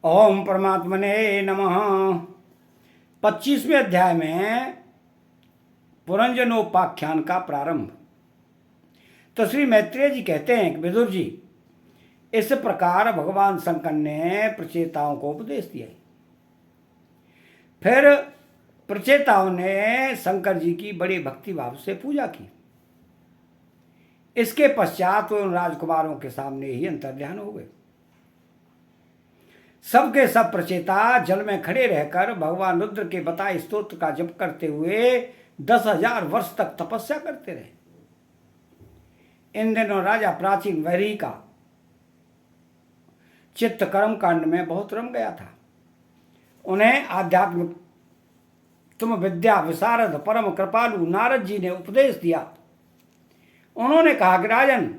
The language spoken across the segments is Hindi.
ओम परमात्मने नमः। 25वें अध्याय में पुरंजनोपाख्यान का प्रारंभ। तो श्री मैत्रेय जी कहते हैं कि विदुर जी, इस प्रकार भगवान शंकर ने प्रचेताओं को उपदेश दिया। फिर प्रचेताओं ने शंकर जी की बड़ी भक्ति भाव से पूजा की। इसके पश्चात वे उन राजकुमारों के सामने ही अंतर्ध्यान हो गए। सबके सब प्रचेता जल में खड़े रहकर भगवान रुद्र के बताए स्तोत्र का जप करते हुए 10,000 वर्ष तक तपस्या करते रहे। इन दिनों राजा प्राचीन वैरी का चित्त कर्म कांड में बहुत रम गया था। उन्हें आध्यात्मिक तुम विद्या विशारद परम कृपालु नारद जी ने उपदेश दिया। उन्होंने कहा कि राजन,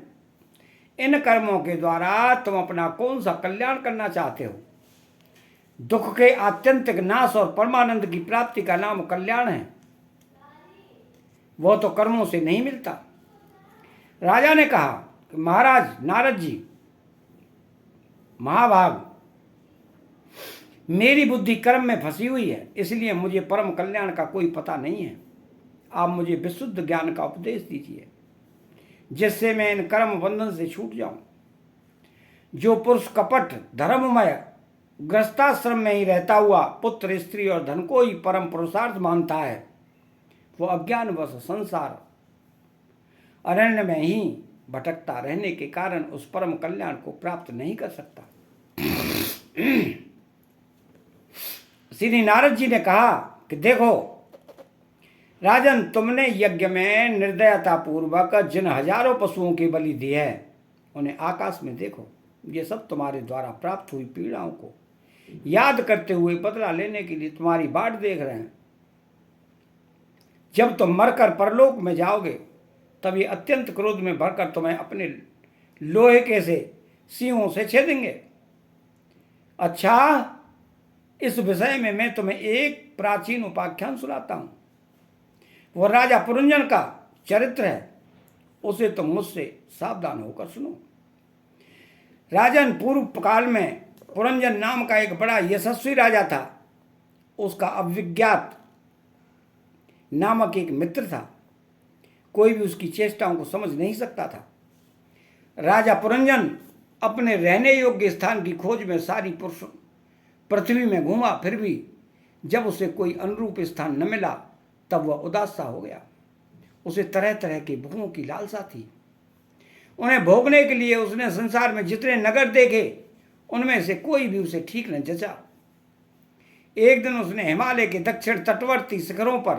इन कर्मों के द्वारा तुम अपना कौन सा कल्याण करना चाहते हो? दुख के आत्यंतिक नाश और परमानंद की प्राप्ति का नाम कल्याण है। वो तो कर्मों से नहीं मिलता। राजा ने कहा कि महाराज नारद जी, महाभाग, मेरी बुद्धि कर्म में फंसी हुई है, इसलिए मुझे परम कल्याण का कोई पता नहीं है। आप मुझे विशुद्ध ज्ञान का उपदेश दीजिए, जिससे मैं इन कर्म बंधन से छूट जाऊं। जो पुरुष कपट धर्ममय गृहस्थाश्रम में ही रहता हुआ पुत्र स्त्री और धन को ही परम पुरुषार्थ मानता है, वो अज्ञानवश संसार अरण्य में ही भटकता रहने के कारण उस परम कल्याण को प्राप्त नहीं कर सकता। श्री नारद जी ने कहा कि देखो राजन, तुमने यज्ञ में निर्दयता पूर्वक जिन हजारों पशुओं की बलि दी है, उन्हें आकाश में देखो। ये सब तुम्हारे द्वारा प्राप्त हुई पीड़ाओं को याद करते हुए बदला लेने के लिए तुम्हारी बाट देख रहे हैं। जब तुम मरकर परलोक में जाओगे, तब ये अत्यंत क्रोध में भरकर तुम्हें अपने लोहे के से सिंहों से छेदेंगे। अच्छा, इस विषय में मैं तुम्हें एक प्राचीन उपाख्यान सुनाता हूं। वह राजा पुरंजन का चरित्र है, उसे तुम मुझसे सावधान होकर सुनो। राजन, पूर्व काल में पुरंजन नाम का एक बड़ा यशस्वी राजा था। उसका अविज्ञात नामक एक मित्र था। कोई भी उसकी चेष्टाओं को समझ नहीं सकता था। राजा पुरंजन अपने रहने योग्य स्थान की खोज में सारी पृथ्वी में घूमा, फिर भी जब उसे कोई अनुरूप स्थान न मिला, तब वह उदास सा हो गया। उसे तरह तरह के भोगों की लालसा थी। उन्हें भोगने के लिए उसने संसार में जितने नगर देखे, उनमें से कोई भी उसे ठीक न जचा। एक दिन उसने हिमालय के दक्षिण तटवर्ती शिखरों पर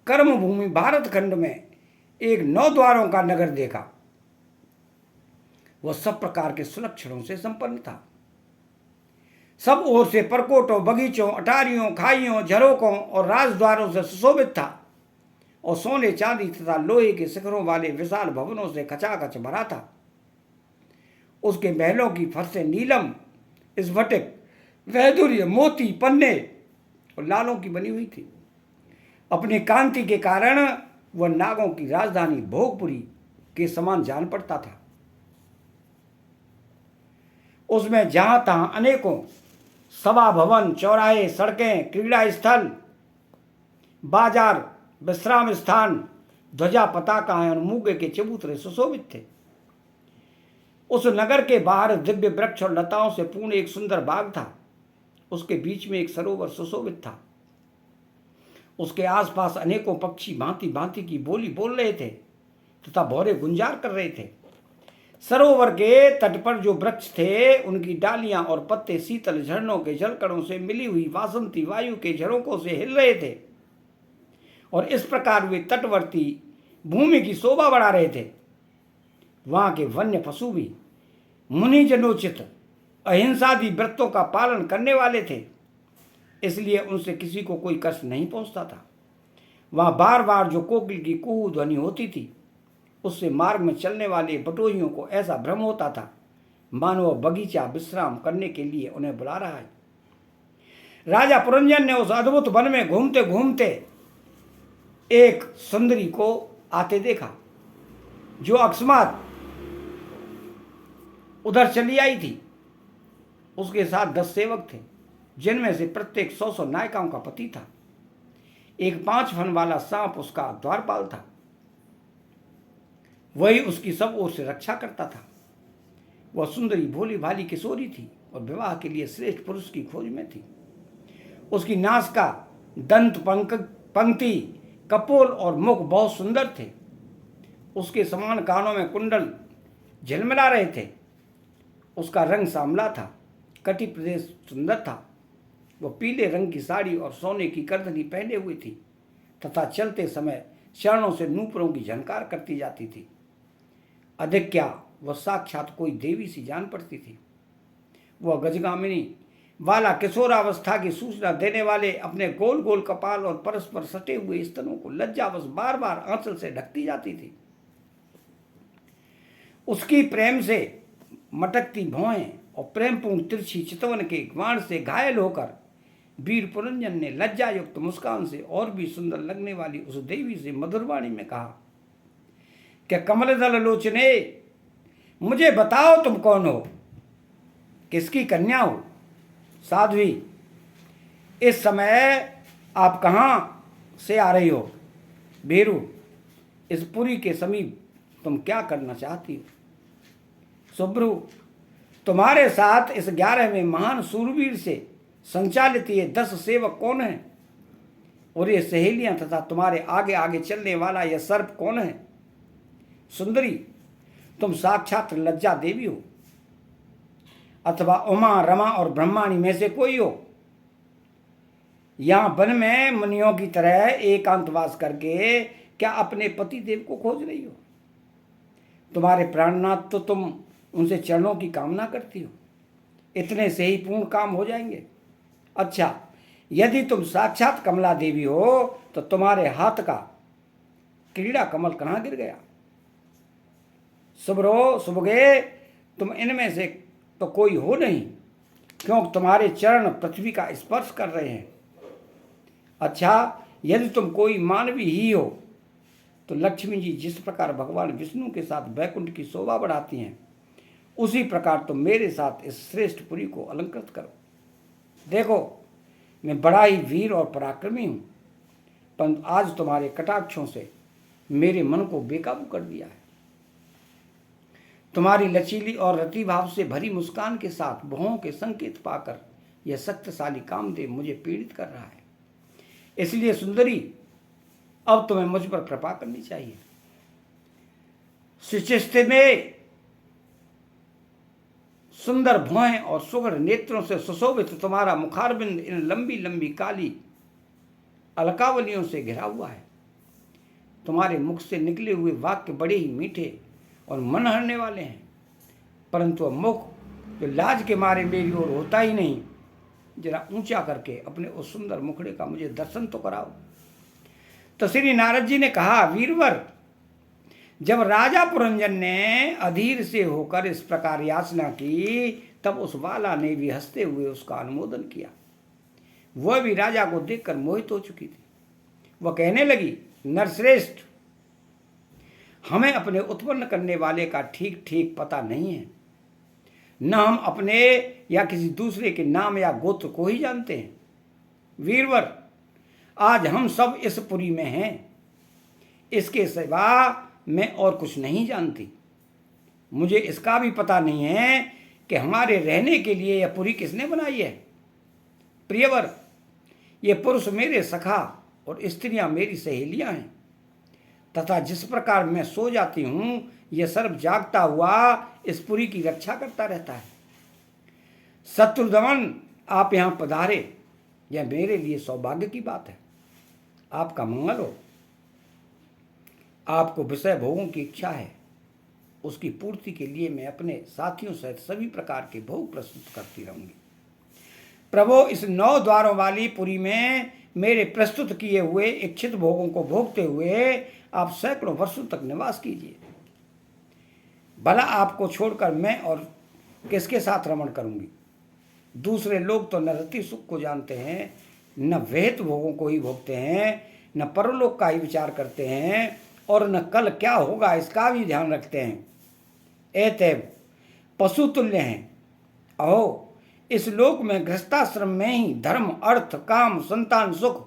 कर्मभूमि भारत खंड में एक 9 द्वारों का नगर देखा। वह सब प्रकार के सुलक्षणों से संपन्न था। सब ओर से परकोटों, बगीचों, अटारियों, खाइयों, झरोकों और राजद्वारों से सुशोभित था और सोने चांदी तथा लोहे के शिखरों वाले विशाल भवनों से खचाखच भरा था। उसके महलों की फर्शें नीलम, स्फटिक, वैदुर्य, मोती, पन्ने और लालों की बनी हुई थी। अपनी कांति के कारण वह नागों की राजधानी भोगपुरी के समान जान पड़ता था। उसमें जहां तहां अनेकों सभा भवन, चौराहे, सड़कें, क्रीड़ा स्थल, बाजार, विश्राम स्थान, ध्वजा, पताकाएं और मूंगे के चबूतरे सुशोभित थे। उस नगर के बाहर दिव्य वृक्ष और लताओं से पूर्ण एक सुंदर बाग था। उसके बीच में एक सरोवर सुशोभित था। उसके आसपास अनेकों पक्षी भांति भांति की बोली बोल रहे थे तथा भौरे गुंजार कर रहे थे। सरोवर के तट पर जो वृक्ष थे, उनकी डालियां और पत्ते शीतल झरनों के जलकणों से मिली हुई वासंती वायु के झरोकों से हिल रहे थे और इस प्रकार वे तटवर्ती भूमि की शोभा बढ़ा रहे थे। वहां के वन्य पशु भी मुनिजनोचित अहिंसादि व्रतों का पालन करने वाले थे, इसलिए उनसे किसी को कोई कष्ट नहीं पहुंचता था। वहां बार बार जो कोकिल की कुहू ध्वनि होती थी, उससे मार्ग में चलने वाले बटोहियों को ऐसा भ्रम होता था मानो वह बगीचा विश्राम करने के लिए उन्हें बुला रहा है। राजा पुरंजन ने उस अद्भुत वन में घूमते घूमते एक सुंदरी को आते देखा, जो अकस्मात उधर चली आई थी। उसके साथ 10 सेवक थे, जिनमें से प्रत्येक 100 नायिकाओं का पति था। एक 5 फन वाला सांप उसका द्वारपाल था, वही उसकी सब ओर से रक्षा करता था। वह सुंदरी भोली भाली किशोरी थी और विवाह के लिए श्रेष्ठ पुरुष की खोज में थी। उसकी नासिका, दंत पंक्ति, कपोल और मुख बहुत सुंदर थे। उसके समान कानों में कुंडल झिलमिला रहे थे। उसका रंग सांवला था, कटी प्रदेश सुंदर था। वह पीले रंग की साड़ी और सोने की करदनी पहने हुई थी तथा चलते समय चरणों से नूपुरों की झनकार करती जाती थी। अधिक क्या, वह साक्षात कोई देवी सी जान पड़ती थी। वह गजगामिनी वाला किशोरावस्था की सूचना देने वाले अपने गोल गोल कपाल और परस्पर सटे हुए स्तनों को लज्जावश बार बार आंचल से ढकती जाती थी। उसकी प्रेम से मटकती भौहें और प्रेमपूर्ण तिरछी चितवन के बाण से घायल होकर वीर पुरंजन ने लज्जायुक्त मुस्कान से और भी सुंदर लगने वाली उस देवी से मधुरवाणी में कहा, क्या कमलदल लोचने, मुझे बताओ तुम कौन हो, किसकी कन्या हो? साध्वी, इस समय आप कहाँ से आ रही हो? बेरू, इस पुरी के समीप तुम क्या करना चाहती हो? सुब्रू, तुम्हारे साथ इस 11वें महान सूरवीर से संचालित ये 10 सेवक कौन हैं? और ये सहेलियां तथा तुम्हारे आगे आगे चलने वाला यह सर्प कौन है? सुंदरी, तुम साक्षात लज्जा देवी हो, अथवा उमा, रमा और ब्रह्माणी में से कोई हो। यहां वन में मुनियों की तरह एकांतवास करके क्या अपने पति देव को खोज रही हो? तुम्हारे प्राणनाथ तो तुम उनसे चरणों की कामना करती हो, इतने से ही पूर्ण काम हो जाएंगे। अच्छा, यदि तुम साक्षात कमला देवी हो तो तुम्हारे हाथ का क्रीड़ा कमल कहाँ गिर गया? सुब्रो, सुबगे, तुम इनमें से तो कोई हो नहीं, क्योंकि तुम्हारे चरण पृथ्वी का स्पर्श कर रहे हैं। अच्छा, यदि तुम कोई मानवी ही हो तो लक्ष्मी जी जिस प्रकार भगवान विष्णु के साथ वैकुंठ की शोभा बढ़ाती हैं, उसी प्रकार तुम मेरे साथ इस श्रेष्ठ पुरी को अलंकृत करो। देखो, मैं बड़ा ही वीर और पराक्रमी हूँ, परंतु आज तुम्हारे कटाक्षों से मेरे मन को बेकाबू कर दिया है। तुम्हारी लचीली और रति भाव से भरी मुस्कान के साथ भौहों के संकेत पाकर यह शक्तिशाली कामदेव मुझे पीड़ित कर रहा है। इसलिए सुंदरी, अब तुम्हें मुझ पर कृपा करनी चाहिए। सुचिस्ते में सुंदर भौहें और सुगढ़ नेत्रों से सुशोभित तुम्हारा मुखारबिंद इन लंबी लंबी काली अलकावलियों से घिरा हुआ है। तुम्हारे मुख से निकले हुए वाक्य बड़े ही मीठे और मन हरने वाले हैं, परंतु मुख जो लाज के मारे मेरी ओर होता ही नहीं, जरा ऊंचा करके अपने उस सुंदर मुखड़े का मुझे दर्शन तो कराओ। तो श्री नारद जी ने कहा, वीरवर, जब राजा पुरंजन ने अधीर से होकर इस प्रकार याचना की, तब उस बाला ने भी हंसते हुए उसका अनुमोदन किया। वह भी राजा को देखकर मोहित हो चुकी थी। वह कहने लगी, नरश्रेष्ठ, हमें अपने उत्पन्न करने वाले का ठीक ठीक पता नहीं है। न हम अपने या किसी दूसरे के नाम या गोत्र को ही जानते हैं। वीरवर, आज हम सब इस पुरी में हैं, इसके सिवा मैं और कुछ नहीं जानती। मुझे इसका भी पता नहीं है कि हमारे रहने के लिए यह पुरी किसने बनाई है। प्रियवर, ये पुरुष मेरे सखा और स्त्रियां मेरी सहेलियां हैं, तथा जिस प्रकार मैं सो जाती हूं, यह सर्प जागता हुआ इस पुरी की रक्षा करता रहता है। शत्रुदमन, आप यहां पधारे, यह मेरे लिए सौभाग्य की बात है। आपका मंगल हो। आपको विषय भोगों की इच्छा है, उसकी पूर्ति के लिए मैं अपने साथियों सहित सभी प्रकार के भोग प्रस्तुत करती रहूंगी। प्रभु, इस 9 द्वारों वाली पुरी में मेरे प्रस्तुत किए हुए इच्छित भोगों को भोगते हुए आप सैकड़ों वर्षों तक निवास कीजिए। भला आपको छोड़कर मैं और किसके साथ रमण करूंगी? दूसरे लोग तो न रति सुख को जानते हैं, न विहित भोगों को ही भोगते हैं, न परलोक का ही विचार करते हैं, और न कल क्या होगा इसका भी ध्यान रखते हैं। एतैव पशु तुल्य हैं। अहो, इस लोक में गृहस्थाश्रम में ही धर्म, अर्थ, काम, संतान सुख,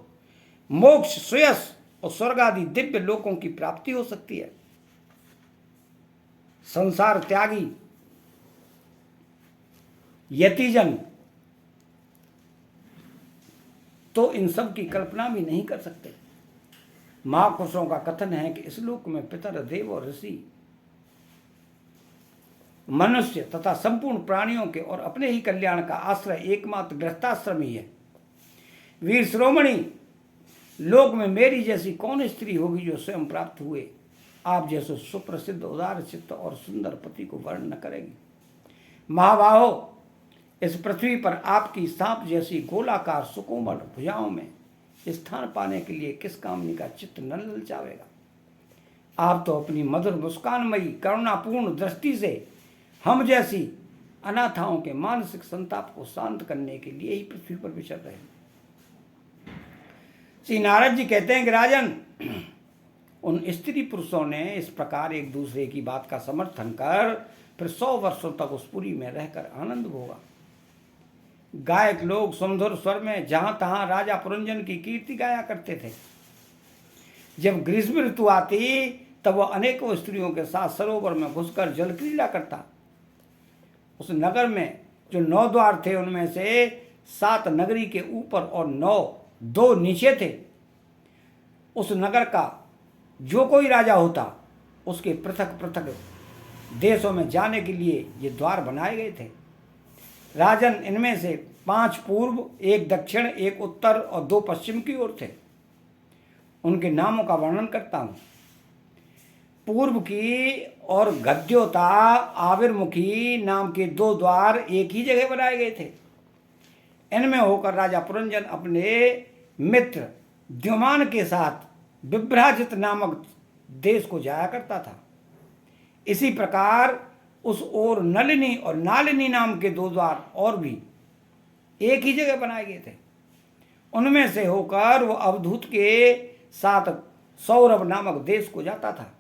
मोक्ष, श्रेयस और स्वर्ग आदि दिव्य लोकों की प्राप्ति हो सकती है। संसार त्यागी यतिजन तो इन सब की कल्पना भी नहीं कर सकते। महापुरुषों का कथन है कि इस लोक में पितर, देव और ऋषि, मनुष्य तथा संपूर्ण प्राणियों के और अपने ही कल्याण का आश्रय एकमात्र गृहस्थाश्रम ही है। वीर शिरोमणि, लोक में मेरी जैसी कौन स्त्री होगी जो स्वयं प्राप्त हुए आप जैसे सुप्रसिद्ध, उदार चित्त और सुंदर पति को वर्ण न करेगी। महाबाहो, इस पृथ्वी पर आपकी सांप जैसी गोलाकार सुकोमल भुजाओं में स्थान पाने के लिए किस कामनी का चित्त न ललचावेगा। आप तो अपनी मधुर मुस्कानमयी करुणापूर्ण दृष्टि से हम जैसी अनाथाओं के मानसिक संताप को शांत करने के लिए ही पृथ्वी पर विचर रहे हैं। श्री नारद जी कहते हैं कि राजन, उन स्त्री पुरुषों ने इस प्रकार एक दूसरे की बात का समर्थन कर फिर 100 वर्षों तक उस पुरी में रहकर आनंद भोगा। गायक लोग सुमधुर स्वर में जहां तहां राजा पुरंजन की कीर्ति गाया करते थे। जब ग्रीष्म ऋतु आती तब वह अनेकों स्त्रियों के साथ सरोवर में घुसकर जल क्रीड़ा करता। उस नगर में जो 9 द्वार थे उनमें से 7 नगरी के ऊपर और 2 नीचे थे। उस नगर का जो कोई राजा होता उसके पृथक पृथक देशों में जाने के लिए ये द्वार बनाए गए थे। राजन, इनमें से 5 पूर्व, 1 दक्षिण, 1 उत्तर और 2 पश्चिम की ओर थे। उनके नामों का वर्णन करता हूं। पूर्व की और गद्योता, आविर्मुखी नाम के 2 द्वार एक ही जगह बनाए गए थे। इनमें होकर राजा पुरंजन अपने मित्र द्युमान के साथ विभ्राजित नामक देश को जाया करता था। इसी प्रकार उस ओर नलिनी और नालिनी नाम के 2 द्वार और भी एक ही जगह बनाए गए थे। उनमें से होकर वो अवधूत के साथ सौरभ नामक देश को जाता था।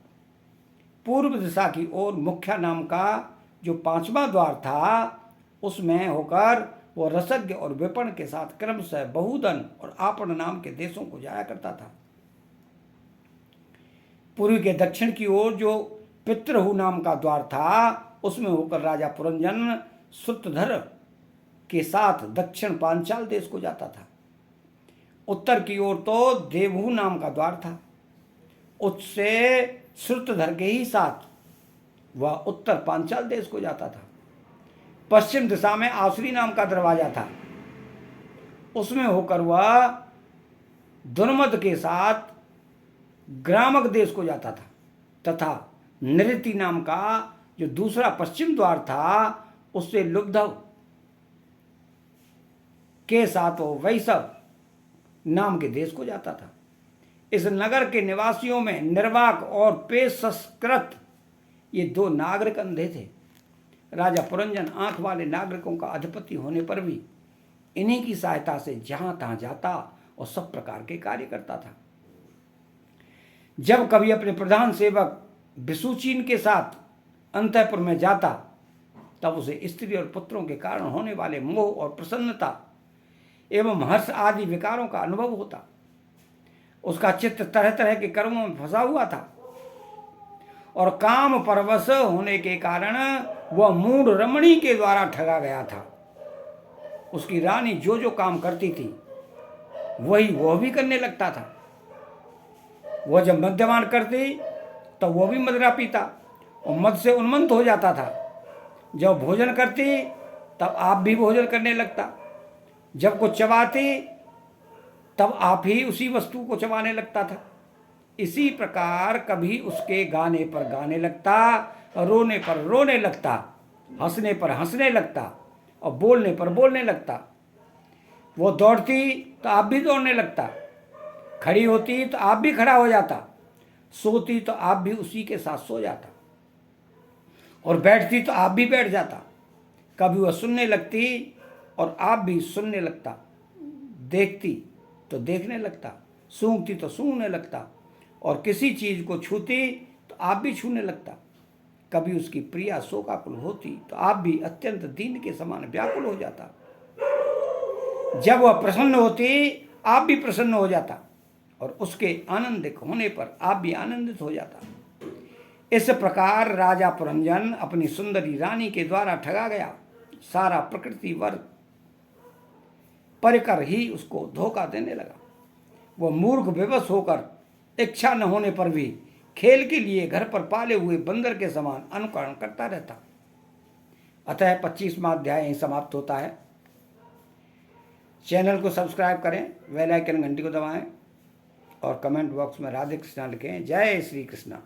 पूर्व दिशा की ओर मुख्या नाम का जो 5वां द्वार था उसमें होकर वो रसज्ञ और विपण के साथ क्रमशः बहुधन और आपण नाम के देशों को जाया करता था। पूर्व के दक्षिण की ओर जो पितृहु नाम का द्वार था उसमें होकर राजा पुरंजन श्रुतधर के साथ दक्षिण पांचाल देश को जाता था। उत्तर की ओर तो देवहू नाम का द्वार था। उससे श्रुतधर के ही साथ वह उत्तर पांचाल देश को जाता था। पश्चिम दिशा में आसुरी नाम का दरवाजा था। उसमें होकर वह दुर्मद के साथ ग्रामक देश को जाता था तथा नृति नाम का जो दूसरा पश्चिम द्वार था उससे लुब्धव के साथ वो वैशव नाम के देश को जाता था। इस नगर के निवासियों में निर्वाक और पेशस्कृत ये 2 नागरिक अंधे थे। राजा पुरंजन आंख वाले नागरिकों का अधिपति होने पर भी इन्हीं की सहायता से जहां तहां जाता और सब प्रकार के कार्य करता था। जब कभी अपने प्रधान सेवक विसुचीन के साथ अंतःपुर में जाता तब उसे स्त्री और पुत्रों के कारण होने वाले मोह और प्रसन्नता एवं हर्ष आदि विकारों का अनुभव होता। उसका चित्त तरह तरह के कर्मों में फंसा हुआ था और काम परवश होने के कारण वह मूढ़ रमणी के द्वारा ठगा गया था। उसकी रानी जो जो काम करती थी वही वह भी करने लगता था। वह जब मद्यपान करती तब वह भी मदिरा पीता और मद से उन्मत्त हो जाता था। जब भोजन करती तब आप भी भोजन करने लगता। जब कुछ चबाती तब आप ही उसी वस्तु को चबाने लगता था। इसी प्रकार कभी उसके गाने पर गाने लगता, रोने पर रोने लगता, हंसने पर हंसने लगता और बोलने पर बोलने लगता। वो दौड़ती तो आप भी दौड़ने लगता, खड़ी होती तो आप भी खड़ा हो जाता, सोती तो आप भी उसी के साथ सो जाता और बैठती तो आप भी बैठ जाता। कभी वह सुनने लगती और आप भी सुनने लगता, देखती तो देखने लगता, सूंघती तो सूंघने लगता और किसी चीज़ को छूती तो आप भी छूने लगता। कभी उसकी प्रिया शोकाकुल होती तो आप भी अत्यंत दीन के समान व्याकुल हो जाता। जब वह प्रसन्न होती आप भी प्रसन्न हो जाता और उसके आनंदित होने पर आप भी आनंदित हो जाता। इस प्रकार राजा पुरंजन अपनी सुंदरी रानी के द्वारा ठगा गया। सारा प्रकृति वर्ग परिकर ही उसको धोखा देने लगा। वह मूर्ख विवश होकर इच्छा न होने पर भी खेल के लिए घर पर पाले हुए बंदर के समान अनुकरण करता रहता। अतः 25वां अध्याय यहीं समाप्त होता है। चैनल को सब्सक्राइब करें, बेल आइकन घंटी को दबाएं और कमेंट बॉक्स में राधे कृष्णा लिखें। जय श्री कृष्णा।